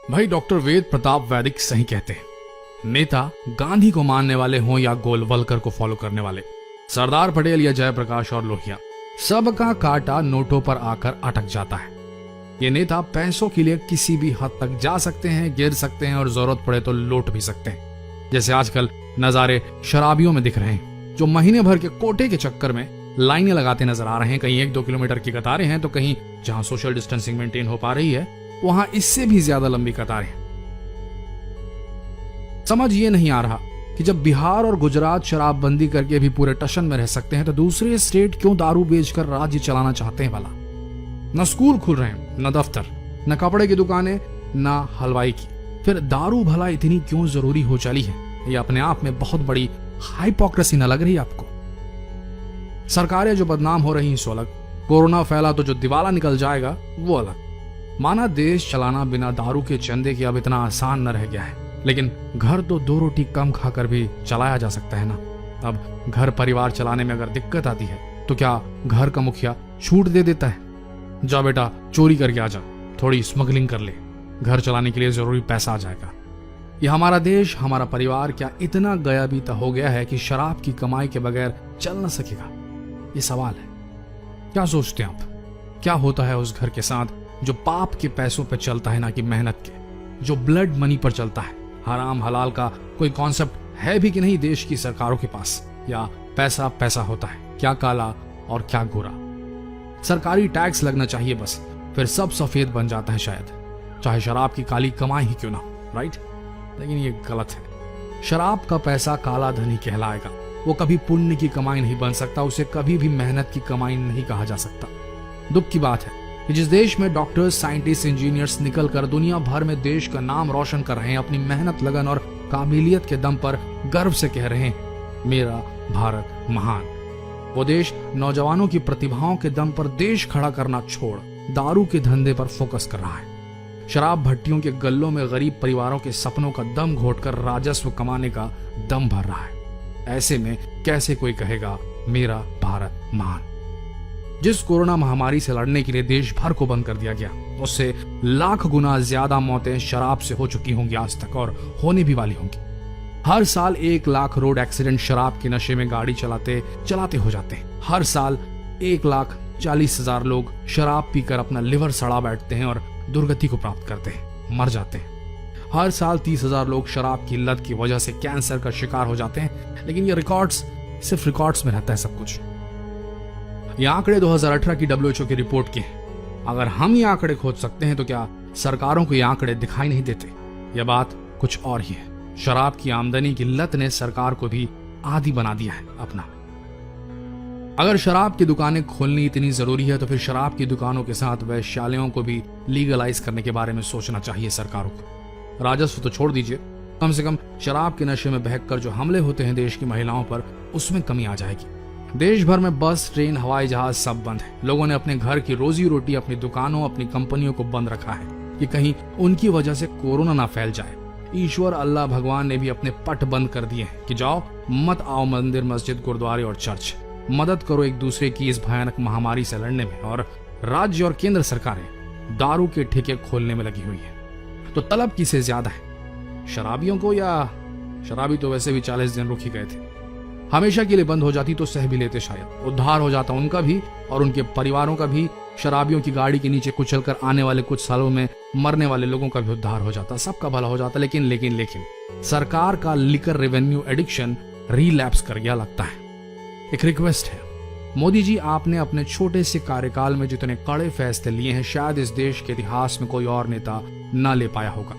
भाई डॉक्टर वेद प्रताप वैदिक सही कहते हैं। नेता गांधी को मानने वाले हों या गोलवलकर को फॉलो करने वाले, सरदार पटेल या जयप्रकाश और लोहिया, सबका कांटा नोटों पर आकर अटक जाता है। ये नेता पैसों के लिए किसी भी हद तक जा सकते हैं, गिर सकते हैं और जरूरत पड़े तो लौट भी सकते हैं। जैसे आजकल नजारे शराबियों में दिख रहे हैं, जो महीने भर के कोटे के चक्कर में लाइनें लगाते नजर आ रहे हैं। कहीं 1-2 किलोमीटर की कतारें हैं तो कहीं जहां सोशल डिस्टेंसिंग मेंटेन हो पा रही है वहां इससे भी ज्यादा लंबी कतारें हैं। समझ ये नहीं आ रहा कि जब बिहार और गुजरात शराबबंदी करके भी पूरे टशन में रह सकते हैं तो दूसरे स्टेट क्यों दारू बेचकर राज्य चलाना चाहते हैं भला। न स्कूल खुल रहे हैं, न दफ्तर, न कपड़े की दुकानें, न हलवाई की। फिर दारू भला इतनी क्यों जरूरी हो चली है? ये अपने आप में बहुत बड़ी हाइपोक्रेसी न लग रही आपको? सरकारें जो बदनाम हो रही हैं सो अलग, कोरोना फैला तो जो दिवाला निकल जाएगा वो अलग। माना देश चलाना बिना दारू के चंदे के अब इतना आसान न रह गया है, लेकिन घर तो 2 रोटी कम खाकर भी चलाया जा सकता है ना। अब घर परिवार चलाने में अगर दिक्कत आती है तो क्या घर का मुखिया छूट दे देता है? जा बेटा चोरी करके आ जा, थोड़ी स्मगलिंग कर ले, घर चलाने के लिए जरूरी पैसा आ जाएगा। ये हमारा देश, हमारा परिवार क्या इतना गया बीता हो गया है कि शराब की कमाई के बगैर चल न सकेगा? ये सवाल है। क्या सोचते हैं आप? क्या होता है उस घर के साथ जो पाप के पैसों पर चलता है ना कि मेहनत के, जो ब्लड मनी पर चलता है? हराम हलाल का कोई कॉन्सेप्ट है भी कि नहीं देश की सरकारों के पास? या पैसा पैसा होता है, क्या काला और क्या गोरा? सरकारी टैक्स लगना चाहिए बस, फिर सब सफेद बन जाता है शायद, चाहे शराब की काली कमाई ही क्यों ना, राइट? लेकिन ये गलत है। शराब का पैसा काला धन ही कहलाएगा। वो कभी पुण्य की कमाई नहीं बन सकता, उसे कभी भी मेहनत की कमाई नहीं कहा जा सकता। दुख की बात है कि जिस देश में डॉक्टर्स, साइंटिस्ट, इंजीनियर्स निकल कर दुनिया भर में देश का नाम रोशन कर रहे हैं, अपनी मेहनत, लगन और काबिलियत के दम पर गर्व से कह रहे हैं मेरा भारत महान, वो देश नौजवानों की प्रतिभाओं के दम पर देश खड़ा करना छोड़ दारू के धंधे पर फोकस कर रहा है। शराब भट्टियों के गल्लों में गरीब परिवारों के सपनों का दम घोटकर राजस्व कमाने का दम भर रहा है। ऐसे में कैसे कोई कहेगा मेरा भारत महान? जिस कोरोना महामारी से लड़ने के लिए देश भर को बंद कर दिया गया, उससे लाख गुना ज्यादा मौतें शराब से हो चुकी होंगी आज तक, और होने भी वाली होंगी। हर साल 1 लाख रोड एक्सीडेंट शराब के नशे में गाड़ी चलाते चलाते हो जाते हैं। हर साल 1,40,000 लोग शराब पीकर अपना लिवर सड़ा बैठते हैं और दुर्गति को प्राप्त करते हैं, मर जाते हैं। हर साल 30,000 लोग शराब की लत की वजह से कैंसर का शिकार हो जाते हैं। लेकिन ये रिकॉर्ड्स, सिर्फ रिकॉर्ड्स में रहता है सब कुछ। ये आंकड़े 2018 की WHO की रिपोर्ट के हैं। अगर हम ये आंकड़े खोज सकते हैं तो क्या सरकारों को ये आंकड़े दिखाई नहीं देते? यह बात कुछ और ही है। शराब की आमदनी की लत ने सरकार को भी आदी बना दिया है अपना। अगर शराब की दुकानें खोलनी इतनी जरूरी है तो फिर शराब की दुकानों के साथ वैश्यालयों को भी लीगलाइज करने के बारे में सोचना चाहिए सरकारों को। राजस्व तो छोड़ दीजिए, कम से कम शराब के नशे में बहकर जो हमले होते हैं देश की महिलाओं पर, उसमें कमी आ जाएगी। देश भर में बस, ट्रेन, हवाई जहाज सब बंद है। लोगों ने अपने घर की रोजी रोटी अपनी दुकानों, अपनी कंपनियों को बंद रखा है कि कहीं उनकी वजह से कोरोना ना फैल जाए। ईश्वर अल्लाह भगवान ने भी अपने पट बंद कर दिए हैं कि जाओ मत आओ मंदिर, मस्जिद, गुरुद्वारे और चर्च। मदद करो एक दूसरे की इस भयानक महामारी से लड़ने में। और राज्य और केंद्र सरकारें दारू के ठेके खोलने में लगी हुई है। तो तलब किसे ज्यादा है, शराबियों को? या शराबी तो वैसे भी 40 दिन रुक ही गए थे, हमेशा के लिए बंद हो जाती तो सह भी लेते, शायद उद्धार हो जाता उनका भी और उनके परिवारों का भी। शराबियों की गाड़ी के नीचे कुचलकर आने वाले कुछ सालों में मरने वाले लोगों का भी उद्धार हो जाता, सबका भला हो जाता। लेकिन सरकार का लिकर रेवेन्यू एडिक्शन रीलैप्स कर गया लगता है। एक रिक्वेस्ट है, मोदी जी, आपने अपने छोटे से कार्यकाल में जितने कड़े फैसले लिए हैं शायद इस देश के इतिहास में कोई और नेता न ले पाया होगा।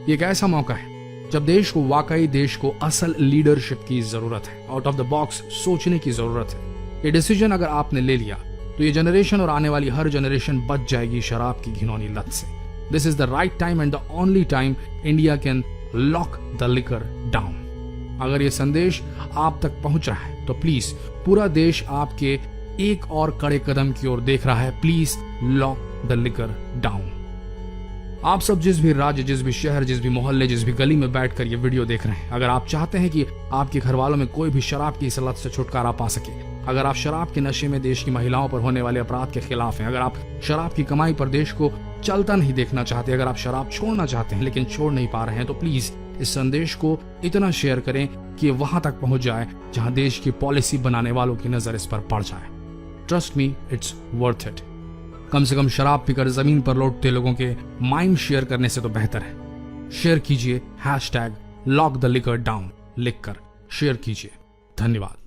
ये एक ऐसा मौका है जब देश को वाकई, देश को असल लीडरशिप की जरूरत है, आउट ऑफ द बॉक्स सोचने की जरूरत है। ये डिसीजन अगर आपने ले लिया तो ये जनरेशन और आने वाली हर जनरेशन बच जाएगी शराब की घिनौनी लत से। This is the right time and the only time India can lock the liquor down. अगर ये संदेश आप तक पहुंच रहा है तो प्लीज, पूरा देश आपके एक और कड़े कदम की ओर देख रहा है। Please lock the liquor down. आप सब जिस भी राज्य, जिस भी शहर, जिस भी मोहल्ले, जिस भी गली में बैठकर ये वीडियो देख रहे हैं, अगर आप चाहते हैं कि आपके घर वालों में कोई भी शराब की इस लत से छुटकारा पा सके, अगर आप शराब के नशे में देश की महिलाओं पर होने वाले अपराध के खिलाफ हैं, अगर आप शराब की कमाई पर देश को चलता नहीं देखना चाहते, अगर आप शराब छोड़ना चाहते हैं लेकिन छोड़ नहीं पा रहे हैं, तो प्लीज इस संदेश को इतना शेयर करें कि वहां तक पहुंच जाए जहां देश की पॉलिसी बनाने वालों की नजर इस पर पड़ जाए। Trust me, it's worth it. कम से कम शराब पीकर जमीन पर लौटते लोगों के माइंड शेयर करने से तो बेहतर है। शेयर कीजिए #LockTheLiquorDown लिखकर शेयर कीजिए। धन्यवाद।